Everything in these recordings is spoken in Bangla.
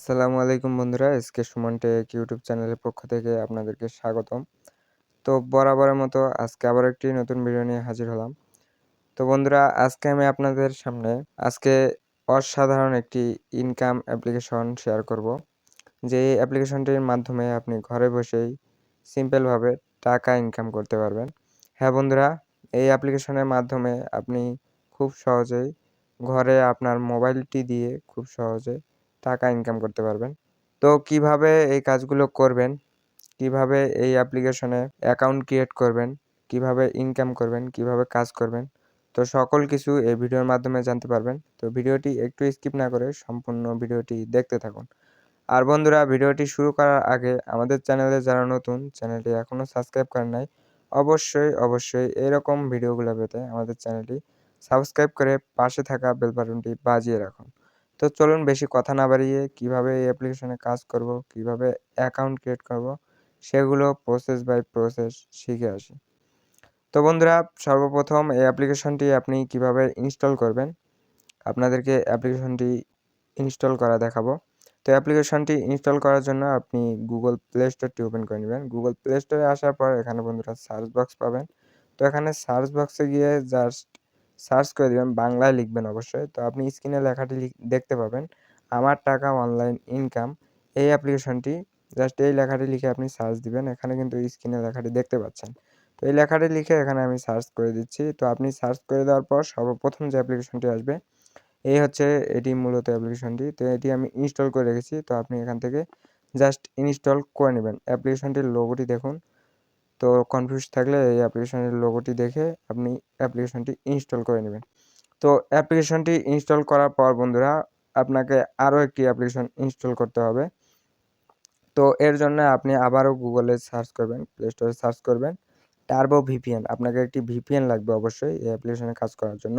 আসসালামু আলাইকুম বন্ধুরা, এসকে সুমন টেক ইউটিউব চ্যানেলের পক্ষ থেকে আপনাদেরকে স্বাগতম। তো বরাবরের মতো আজকে আবার একটি নতুন ভিডিও নিয়ে হাজির হলাম। তো বন্ধুরা, আজকে আমি আপনাদের সামনে আজকে অসাধারণ একটি ইনকাম অ্যাপ্লিকেশন শেয়ার করব। যে অ্যাপ্লিকেশনটির মাধ্যমে আপনি ঘরে বসেই সিম্পলভাবে টাকা ইনকাম করতে পারবেন। হ্যাঁ বন্ধুরা, এই অ্যাপ্লিকেশনের মাধ্যমে আপনি খুব সহজেই ঘরে আপনার মোবাইলটি দিয়ে খুব সহজে টাকা ইনকাম করতে পারবেন। তো কিভাবে এই কাজগুলো করবেন, কিভাবে এই অ্যাপ্লিকেশনে অ্যাকাউন্ট ক্রিয়েট করবেন, কিভাবে ইনকাম করবেন, কিভাবে কাজ করবেন, তো সকল কিছু এই ভিডিওর মাধ্যমে জানতে পারবেন। তো ভিডিওটি একটু স্কিপ না করে সম্পূর্ণ ভিডিওটি দেখতে থাকুন। আর বন্ধুরা, ভিডিওটি শুরু করার আগে আমাদের চ্যানেলে যারা নতুন, চ্যানেলটি এখনও সাবস্ক্রাইব করেন নাই, অবশ্যই এরকম ভিডিওগুলো পেতে আমাদের চ্যানেলটি সাবস্ক্রাইব করে পাশে থাকা বেল বাটনটি বাজিয়ে রাখুন। তো চলুন বেশি কথা না বাড়িয়ে কিভাবে এই অ্যাপ্লিকেশনে কাজ করব, কিভাবে অ্যাকাউন্ট ক্রিয়েট করব, সেগুলো প্রসেস বাই প্রসেস শিখে আসি। তো বন্ধুরা, সর্বপ্রথম এই অ্যাপ্লিকেশনটি আপনি কিভাবে ইনস্টল করবেন, আপনাদেরকে অ্যাপ্লিকেশনটি ইনস্টল করা দেখাবো। তো অ্যাপ্লিকেশনটি ইনস্টল করার জন্য আপনি গুগল প্লে স্টোরটি ওপেন করে নেবেন। গুগল প্লে স্টোরে আসার পর এখানে বন্ধুরা সার্চ বক্স পাবেন। তো এখানে সার্চ বক্সে গিয়ে জাস্ট সার্চ করে দিবেন, বাংলায় লিখবেন অবশ্যই। তো আপনি স্ক্রিনে লেখাটি দেখতে পাবেন, আমার টাকা অনলাইন ইনকাম। এই অ্যাপ্লিকেশনটি জাস্ট এই লেখাটি লিখে আপনি সার্চ দিবেন। এখানে কিন্তু স্ক্রিনে লেখাটি দেখতে পাচ্ছেন। তো এই লেখাটি লিখে এখানে আমি সার্চ করে দিচ্ছি। তো আপনি সার্চ করে দেওয়ার পর সর্বপ্রথম যে অ্যাপ্লিকেশনটি আসবে, এই হচ্ছে এটি মূলত অ্যাপ্লিকেশনটি। তো এটি আমি ইনস্টল করে রেখেছি। তো আপনি এখান থেকে জাস্ট ইনস্টল করে নেবেন। অ্যাপ্লিকেশনটির লোগোটি দেখুন। তো কনফিউজ থাকলে এই অ্যাপ্লিকেশনের লোগোটি দেখে আপনি অ্যাপ্লিকেশনটি ইনস্টল করে নেবেন। তো অ্যাপ্লিকেশনটি ইনস্টল করার পর বন্ধুরা, আপনাকে আরও একটি অ্যাপ্লিকেশন ইনস্টল করতে হবে। তো এর জন্য আপনি আবারও গুগলে সার্চ করবেন, প্লে স্টোরে সার্চ করবেন টার্বো ভিপিএন। আপনাকে একটি ভিপিএন লাগবে অবশ্যই এই অ্যাপ্লিকেশনে কাজ করার জন্য।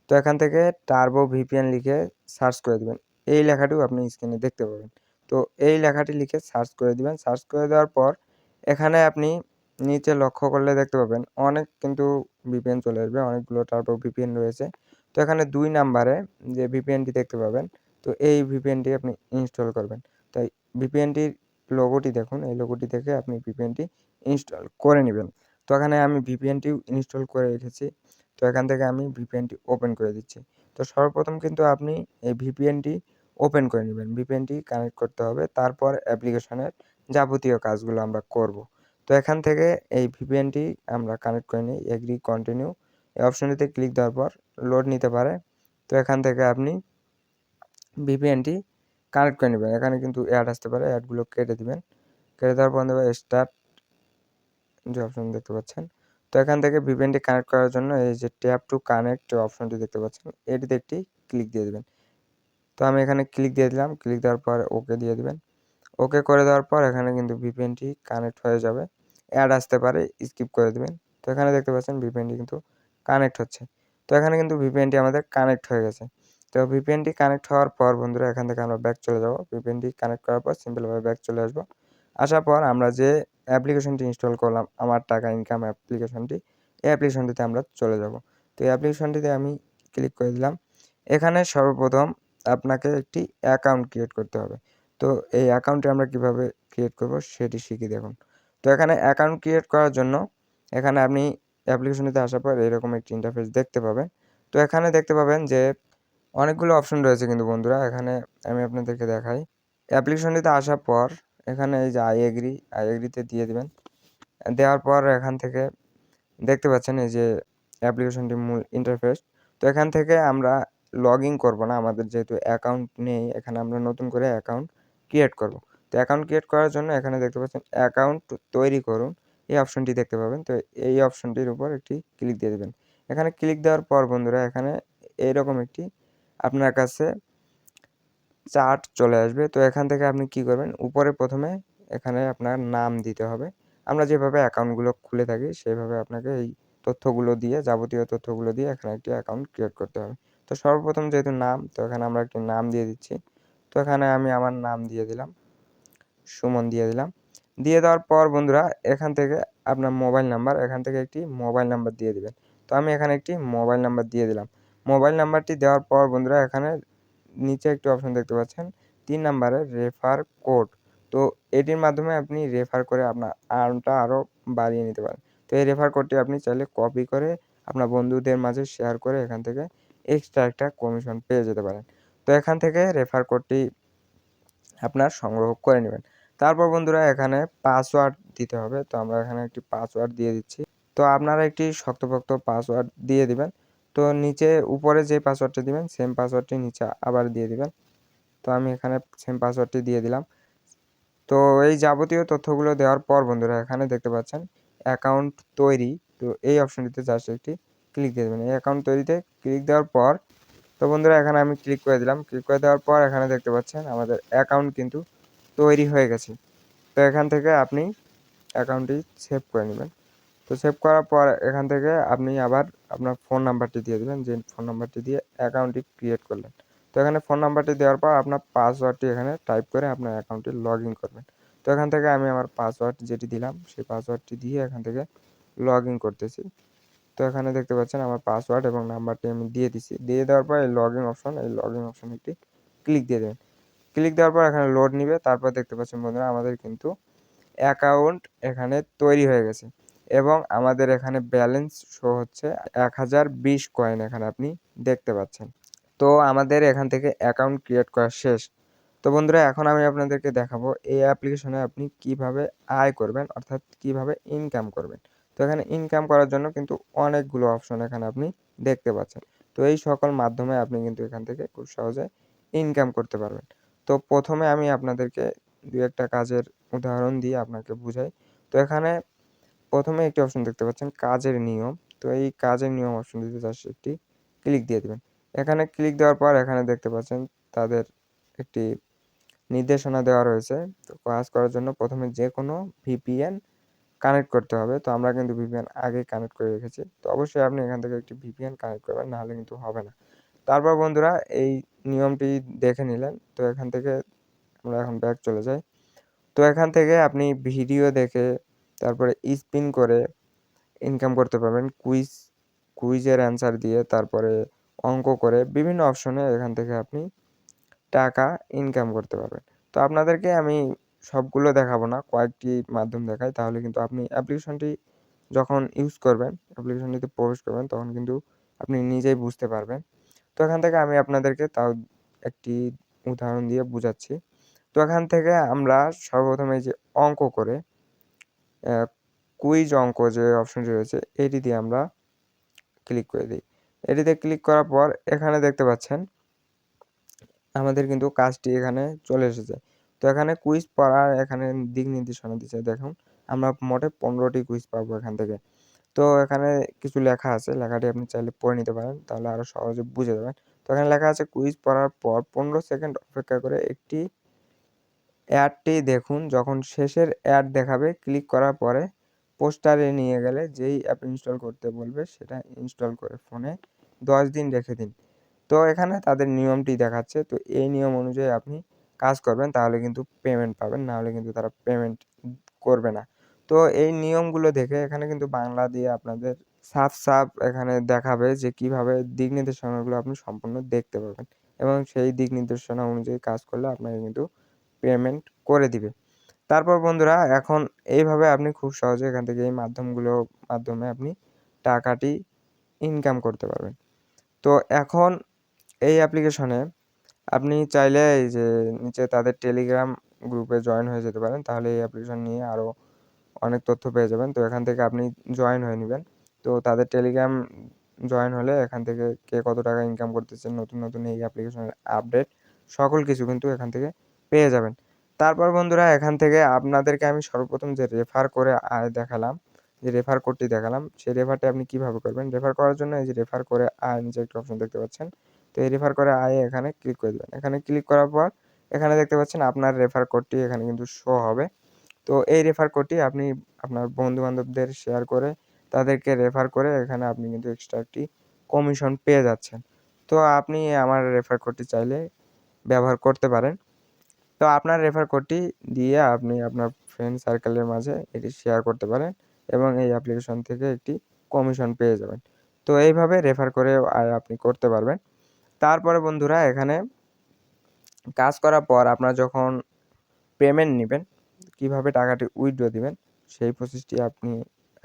তো এখান থেকে টার্বো ভিপিএন লিখে সার্চ করে দিবেন। এই লেখাটিও আপনি স্ক্রিনে দেখতে পাবেন। তো এই লেখাটি লিখে সার্চ করে দিবেন। সার্চ করে দেওয়ার পর এখানে আপনি নিচে লক্ষ্য করলে দেখতে পাবেন অনেক কিন্তু ভিপিএন চলে আসবে, অনেকগুলো টার্বো ভিপিএন রয়েছে। তো এখানে 2 নাম্বারে যে ভিপিএনটি দেখতে পাবেন, তো এই ভিপিএনটি আপনি ইনস্টল করবেন। তাই ভিপিএনটির লোগোটি দেখুন, এই লোগোটি দেখে আপনি ভিপিএনটি ইনস্টল করে নেবেন। তো এখানে আমি ভিপিএনটিও ইনস্টল করে রেখেছি। তো এখান থেকে আমি ভিপিএনটি ওপেন করে দিচ্ছি। তো সর্বপ্রথম কিন্তু আপনি এই ভিপিএনটি ওপেন করে নেবেন। ভিপিএনটি কানেক্ট করতে হবে। তারপর অ্যাপ্লিকেশনের যাবতীয় কাজগুলো আমরা করব। তো এখান থেকে এই ভিপিএনটি আমরা কানেক্ট করে নিই। এগ্রি, কন্টিনিউ এই অপশনটিতে ক্লিক দেওয়ার পর লোড নিতে পারে। তো এখান থেকে আপনি ভিপিএনটি কানেক্ট করে নেবেন। এখানে কিন্তু অ্যাড আসতে পারে, অ্যাডগুলো কেটে দিবেন। কেটে দেওয়ার পর দেবেন স্টার্ট যে অপশন দেখতে পাচ্ছেন। তো এখান থেকে ভিপিএনটি কানেক্ট করার জন্য এই যে ট্যাপ টু কানেক্ট অপশনটি দেখতে পাচ্ছেন, এটিতে একটি ক্লিক দিয়ে দিবেন। তো আমি এখানে ক্লিক দিয়ে দিলাম। ক্লিক দেওয়ার পর ওকে দিয়ে দিবেন। ওকে করে দেওয়ার পর এখানে কিন্তু ভিপিএনটি কানেক্ট হয়ে যাবে। অ্যাড আসতে পারে, স্কিপ করে দিবেন। তো এখানে দেখতে পাচ্ছেন ভিপিএনটি কিন্তু কানেক্ট হচ্ছে। তো এখানে কিন্তু ভিপিএনটি আমাদের কানেক্ট হয়ে গেছে। তো ভিপিএনটি কানেক্ট হওয়ার পর বন্ধুরা, এখান থেকে আমরা ব্যাক চলে যাব। ভিপিএনটি কানেক্ট করার পর সিম্পলভাবে ব্যাক চলে আসবো। আসার পর আমরা যে অ্যাপ্লিকেশনটি ইনস্টল করলাম, আমার টাকা ইনকাম অ্যাপ্লিকেশনটি, এই অ্যাপ্লিকেশনটিতে আমরা চলে যাব। তো এই অ্যাপ্লিকেশনটিতে আমি ক্লিক করে দিলাম। এখানে সর্বপ্রথম আপনাকে একটি অ্যাকাউন্ট ক্রিয়েট করতে হবে। তো এই অ্যাকাউন্টটি আমরা কিভাবে ক্রিয়েট করব সেটি শিখি দেখুন। তো এখানে অ্যাকাউন্ট ক্রিয়েট করার জন্য এখানে আপনি অ্যাপ্লিকেশনটিতে আসার পর এরকম একটি ইন্টারফেস দেখতে পাবেন। তো এখানে দেখতে পাবেন যে অনেকগুলো অপশন রয়েছে কিন্তু বন্ধুরা, এখানে আমি আপনাদেরকে দেখাই। অ্যাপ্লিকেশনটিতে আসার পর এখানে এই যে আই এগ্রিতে দিয়ে দিবেন। দেওয়ার পর এখান থেকে দেখতে পাচ্ছেন এই যে অ্যাপ্লিকেশনটির মূল ইন্টারফেস। তো এখান থেকে আমরা লগ ইন করবো না, আমাদের যেহেতু অ্যাকাউন্ট নেই, এখানে আমরা নতুন করে অ্যাকাউন্ট ক্রিয়েট করব। তো অ্যাকাউন্ট ক্রিয়েট করার জন্য এখানে দেখতে পাচ্ছেন অ্যাকাউন্ট তৈরি করুন, এই অপশনটি দেখতে পাবেন। তো এই অপশনটির উপর একটি ক্লিক দিয়ে দেবেন। এখানে ক্লিক দেওয়ার পর বন্ধুরা, এখানে এইরকম একটি আপনার কাছে চার্ট চলে আসবে। তো এখান থেকে আপনি কি করবেন, উপরে প্রথমে এখানে আপনার নাম দিতে হবে। আমরা যেভাবে অ্যাকাউন্টগুলো খুলে থাকি সেইভাবে আপনাকে এই তথ্যগুলো দিয়ে, যাবতীয় তথ্যগুলো দিয়ে এখানে একটি অ্যাকাউন্ট ক্রিয়েট করতে হবে। তো সর্বপ্রথম যেহেতু নাম, তো এখানে আমরা একটি নাম দিয়ে দিচ্ছি। তো এখানে আমি আমার নাম দিয়ে দিলাম, সুমন দিয়ে দিলাম। দিয়ে দেওয়ার পর বন্ধুরা, এখান থেকে আপনার মোবাইল নাম্বার, এখান থেকে একটি মোবাইল নাম্বার দিয়ে দিবেন। তো আমি এখানে একটি মোবাইল নাম্বার দিয়ে দিলাম। মোবাইল নাম্বারটি দেওয়ার পর বন্ধুরা, এখানে নিচে একটি অপশন দেখতে পাচ্ছেন 3 নাম্বারে রেফার কোড। তো এটির মাধ্যমে আপনি রেফার করে আপনার আর্নটা আরও বাড়িয়ে নিতে পারেন। তো এই রেফার কোডটি আপনি চাইলে কপি করে আপনার বন্ধুদের মাঝে শেয়ার করে এখান থেকে এক্সট্রা একটা কমিশন পেয়ে যেতে পারেন। তো এখান থেকে রেফার কোডটি আপনার সংগ্রহ করে নেবেন। তারপর বন্ধুরা এখানে পাসওয়ার্ড দিতে হবে। তো আমরা এখানে একটি পাসওয়ার্ড দিয়ে দিচ্ছি। তো আপনারা একটি শক্তপোক্ত পাসওয়ার্ড দিয়ে দিবেন। তো নিচে উপরে যে পাসওয়ার্ডটি দিবেন সেম পাসওয়ার্ডটি নিচে আবার দিয়ে দিবেন। তো আমি এখানে সেম পাসওয়ার্ডটি দিয়ে দিলাম। তো এই যাবতীয় তথ্যগুলো দেওয়ার পর বন্ধুরা এখানে দেখতে পাচ্ছেন অ্যাকাউন্ট তৈরি। তো এই অপশনটিতে জাস্ট একটি ক্লিক দিয়ে দেবেন। এই অ্যাকাউন্ট তৈরিতে ক্লিক দেওয়ার পর তো বন্ধুরা এখানে আমি ক্লিক করে দিলাম। ক্লিক করে দেওয়ার পর এখানে দেখতে পাচ্ছেন আমাদের অ্যাকাউন্ট কিন্তু তৈরি হয়ে গেছে। তো এখান থেকে আপনি অ্যাকাউন্টটি সেভ করে নেবেন। তো সেভ করার পর এখান থেকে আপনি আবার আপনার ফোন নাম্বারটি দিয়ে দেবেন, যে ফোন নাম্বারটি দিয়ে অ্যাকাউন্টটি ক্রিয়েট করলেন। তো এখানে ফোন নাম্বারটি দেওয়ার পর আপনার পাসওয়ার্ডটি এখানে টাইপ করে আপনার অ্যাকাউন্টটি লগ ইন করবেন। তো এখান থেকে আমি আমার পাসওয়ার্ড যেটি দিলাম সেই পাসওয়ার্ডটি দিয়ে এখান থেকে লগ ইন করতেছি। তো এখানে দেখতে পাচ্ছেন আমার পাসওয়ার্ড এবং নাম্বারটি আমি দিয়ে দিছি। দিয়ে দেওয়ার পর এই লগ ইন অপশন, এই লগ ইন অপশনে একটি ক্লিক দিয়ে দেবেন। ক্লিক দেওয়ার পর এখানে লোড নিবে। তারপর দেখতে পাচ্ছেন বন্ধুরা আমাদের কিন্তু অ্যাকাউন্ট এখানে তৈরি হয়ে গেছে এবং আমাদের এখানে ব্যালেন্স শো হচ্ছে 1020 কয়েন এখানে আপনি দেখতে পাচ্ছেন। তো আমাদের এখান থেকে অ্যাকাউন্ট ক্রিয়েট করা শেষ। তো বন্ধুরা এখন আমি আপনাদেরকে দেখাবো এই অ্যাপ্লিকেশনে আপনি কিভাবে আয় করবেন, অর্থাৎ কিভাবে ইনকাম করবেন। তো এখানে ইনকাম করার জন্য কিন্তু অনেকগুলো অপশন এখানে আপনি দেখতে পাচ্ছেন। তো এই সকল মাধ্যমে আপনি কিন্তু এখান থেকে খুব সহজে ইনকাম করতে পারবেন। তো প্রথমে আমি আপনাদেরকে 2-একটা কাজের উদাহরণ দিয়ে আপনাকে বুঝাই। তো এখানে প্রথমে একটি অপশন দেখতে পাচ্ছেন কাজের নিয়ম। তো এই কাজের নিয়ম অপশনটিতে জাস্ট একটি ক্লিক দিয়ে দিবেন। এখানে ক্লিক দেওয়ার পর এখানে দেখতে পাচ্ছেন তাদের একটি নির্দেশনা দেওয়া রয়েছে। তো কাজ করার জন্য প্রথমে যেকোনো ভিপিএন কানেক্ট করতে হবে। তো আমরা কিন্তু ভিপিএন আগেই কানেক্ট করে রেখেছি। তো অবশ্যই আপনি এখান থেকে একটি ভিপিএন কানেক্ট করবেন, নাহলে কিন্তু হবে না। তারপর বন্ধুরা এই নিয়মটি দেখে নিলেন। তো এখান থেকে আমরা এখন ব্যাক চলে যাই। তো এখান থেকে আপনি ভিডিও দেখে তারপরে স্পিন করে ইনকাম করতে পারবেন। কুইজের অ্যান্সার দিয়ে তারপরে অঙ্ক করে বিভিন্ন অপশনে এখান থেকে আপনি টাকা ইনকাম করতে পারবেন। তো আপনাদেরকে আমি সবগুলো দেখাবো না, কয়েকটি মাধ্যম দেখাই, তাহলে কিন্তু আপনি অ্যাপ্লিকেশনটি যখন ইউজ করবেন, অ্যাপ্লিকেশনটিতে প্রবেশ করবেন তখন কিন্তু আপনি নিজেই বুঝতে পারবেন। তো এখান থেকে আমি আপনাদেরকে তাও একটি উদাহরণ দিয়ে বুঝাচ্ছি। তো এখান থেকে আমরা সর্বপ্রথম এই যে অঙ্ক করে কুইজ অঙ্ক যে অপশনটি রয়েছে এটি দিয়ে আমরা ক্লিক করে দিই। এটিতে ক্লিক করার পর এখানে দেখতে পাচ্ছেন আমাদের কিন্তু কাজটি এখানে চলে এসেছে। তো এখানে কুইজ পড়ার এখানে দিক নির্দেশনা দিচ্ছে দেখুন, আমরা মোটে 15টি কুইজ পাবো এখান থেকে। তো এখানে কিছু লেখা আছে, লেখাটি আপনি চাইলে পড়ে নিতে পারেন, তাহলে আরও সহজে বুঝে যাবেন। তো এখানে লেখা আছে কুইজ পড়ার পর 15 সেকেন্ড অপেক্ষা করে একটি অ্যাডটি দেখুন, যখন শেষের অ্যাড দেখাবে ক্লিক করার পরে পোস্টারে নিয়ে গেলে যেই অ্যাপ ইনস্টল করতে বলবে সেটা ইনস্টল করে ফোনে 10 দিন রেখে দিন। তো এখানে তাদের নিয়মটি দেখাচ্ছে। তো এই নিয়ম অনুযায়ী আপনি কাজ করবেন, তাহলে কিন্তু পেমেন্ট পাবেন, নাহলে কিন্তু তারা পেমেন্ট করবে না। তো এই নিয়মগুলো দেখে এখানে কিন্তু বাংলা দিয়ে আপনাদের সাফ এখানে দেখাবে যে কিভাবে দিক নির্দেশনাগুলো আপনি সম্পূর্ণ দেখতে পাবেন এবং সেই দিক নির্দেশনা অনুযায়ী কাজ করলে আপনাকে কিন্তু পেমেন্ট করে দিবে। তারপর বন্ধুরা এখন এইভাবে আপনি খুব সহজে এখান থেকে এই মাধ্যমে আপনি টাকাটি ইনকাম করতে পারবেন। তো এখন এই অ্যাপ্লিকেশনে আপনি চাইলে এই যে নিচে তাদের টেলিগ্রাম গ্রুপে জয়েন হয়ে যেতে পারেন। তাহলে এই অ্যাপ্লিকেশন নিয়ে আরও অনেক তথ্য পেয়ে যাবেন। তো এখান থেকে আপনি জয়েন হয়ে নিবেন। তো তাদের টেলিগ্রাম জয়েন হলে এখান থেকে কে কত টাকা ইনকাম করতেছে, নতুন এই অ্যাপ্লিকেশনের আপডেট সকল কিছু কিন্তু এখান থেকে পেয়ে যাবেন। তারপর বন্ধুরা এখান থেকে আপনাদেরকে আমি সর্বপ্রথম যে রেফার করে আয় দেখালাম, যে রেফার কোডটি দেখালাম, সেই রেফারটি আপনি কিভাবে করবেন। রেফার করার জন্য এই যে রেফার করে আয় নিচে একটা অপশন দেখতে পাচ্ছেন। তো এই রেফার করে আয় এখানে ক্লিক করে দেবেন। এখানে ক্লিক করার পর এখানে দেখতে পাচ্ছেন আপনার রেফার কোডটি এখানে কিন্তু শো হবে। তো এই রেফার কোডটি আপনি আপনার বন্ধু-বান্ধবদের শেয়ার করে তাদেরকে রেফার করে এখানে আপনি কিন্তু এক্সট্রা একটি কমিশন পেয়ে যাচ্ছেন। তো আপনি আমার রেফার কোডটি চাইলে ব্যবহার করতে পারেন। তো আপনার রেফার কোডটি দিয়ে আপনি আপনার ফ্রেন্ড সার্কেলের মাঝে এটি শেয়ার করতে পারেন এবং এই অ্যাপ্লিকেশন থেকে একটি কমিশন পেয়ে যাবেন। তো এইভাবে রেফার করে আয় আপনি করতে পারবেন। তারপরে বন্ধুরা এখানে কাজ করার পর আপনার যখন পেমেন্ট নেবেন, কিভাবে টাকাটি উইথড্র দিবেন সেই প্রসেসটি আপনি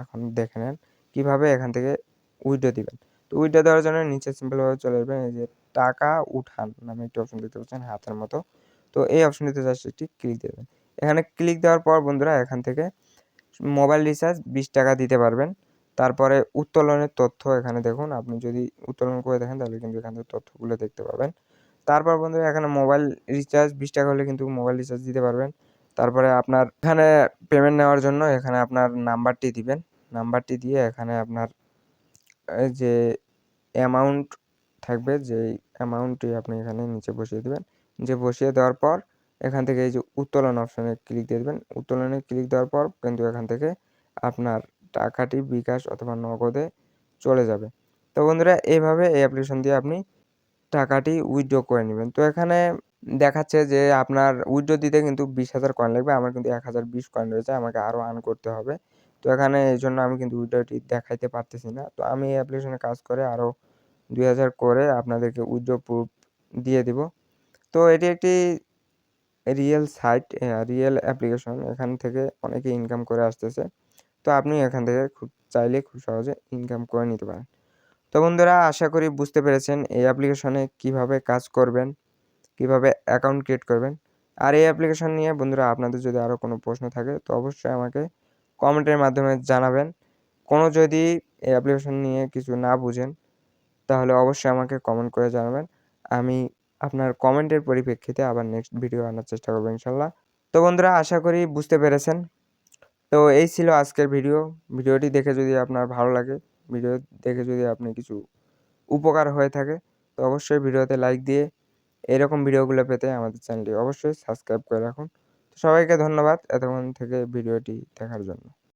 এখন দেখে নেন কিভাবে এখান থেকে উইথড্র দিবেন। তো উইথড্র দেওয়ার জন্য নিচে সিম্পলভাবে চলে আসবেন, এই যে টাকা উঠান নামে একটি অপশন দেখতে পাচ্ছেন হাতের মতো। তো এই অপশনটিতে জাস্ট একটি ক্লিক দেবেন। এখানে ক্লিক দেওয়ার পর বন্ধুরা এখান থেকে মোবাইল রিচার্জ 20 টাকা দিতে পারবেন। তারপরে উত্তোলনের তথ্য এখানে দেখুন, আপনি যদি উত্তোলন করে দেখেন তাহলে কিন্তু এখান থেকে তথ্যগুলো দেখতে পাবেন। তারপর বন্ধুরা এখানে মোবাইল রিচার্জ 20 টাকা হলে কিন্তু মোবাইল রিচার্জ দিতে পারবেন। তারপরে আপনার এখানে পেমেন্ট নেওয়ার জন্য এখানে আপনার নাম্বারটি দিবেন। নাম্বারটি দিয়ে এখানে আপনার এই যে অ্যামাউন্ট থাকবে, যেই অ্যামাউন্টটি আপনি এখানে নিচে বসিয়ে দিবেন। নিচে বসিয়ে দেওয়ার পর এখান থেকে এই যে উত্তোলন অপশনে ক্লিক দিয়ে দেবেন। উত্তোলনে ক্লিক দেওয়ার পর কিন্তু এখান থেকে আপনার টাকাটি বিকাশ অথবা নগদে চলে যাবে। তো বন্ধুরা এইভাবে এই অ্যাপ্লিকেশন দিয়ে আপনি টাকাটি উইথড্র করে নেবেন। তো এখানে দেখাচ্ছে যে আপনার উইথড্র দিতে কিন্তু 20,000 কয়েন লাগবে। আমার কিন্তু 1020 কয়েন রয়েছে, আমাকে আরও আর্ন করতে হবে। তো এখানে এইজন্য আমি কিন্তু উইথড্রটি দেখাইতে পারতেছি না। তো আমি এই অ্যাপ্লিকেশনে কাজ করে আরও 2000 করে আপনাদেরকে উইথড্র প্রুফ দিয়ে দিব। তো এটি একটি রিয়েল সাইট, রিয়েল অ্যাপ্লিকেশন। এখান থেকে অনেকে ইনকাম করে আসতেছে। তো আপনি এখান থেকে চাইলে খুব সহজে ইনকাম করে নিতে পারেন। তো বন্ধুরা আশা করি বুঝতে পেরেছেন এই অ্যাপ্লিকেশনে কিভাবে কাজ করবেন, কিভাবে অ্যাকাউন্ট ক্রিয়েট করবেন। আর এই অ্যাপ্লিকেশন নিয়ে বন্ধুরা আপনাদের যদি আরও কোনো প্রশ্ন থাকে তো অবশ্যই আমাকে কমেন্টের মাধ্যমে জানাবেন। কোনো যদি এই অ্যাপ্লিকেশন নিয়ে কিছু না বুঝেন তাহলে অবশ্যই আমাকে কমেন্ট করে জানাবেন। আমি আপনার কমেন্টের পরিপ্রেক্ষিতে আবার নেক্সট ভিডিও আনার চেষ্টা করব ইনশাল্লাহ। তো বন্ধুরা আশা করি বুঝতে পেরেছেন। তো এই ছিল আজকের ভিডিও। ভিডিওটি দেখে যদি আপনার ভালো লাগে, ভিডিও দেখে যদি আপনি কিছু উপকার হয়ে থাকে তো অবশ্যই ভিডিওতে লাইক দিয়ে এরকম ভিডিওগুলো পেতে আমাদের চ্যানেলটি অবশ্যই সাবস্ক্রাইব করে রাখুন। তো সবাইকে ধন্যবাদ এতক্ষণ থেকে ভিডিওটি দেখার জন্য।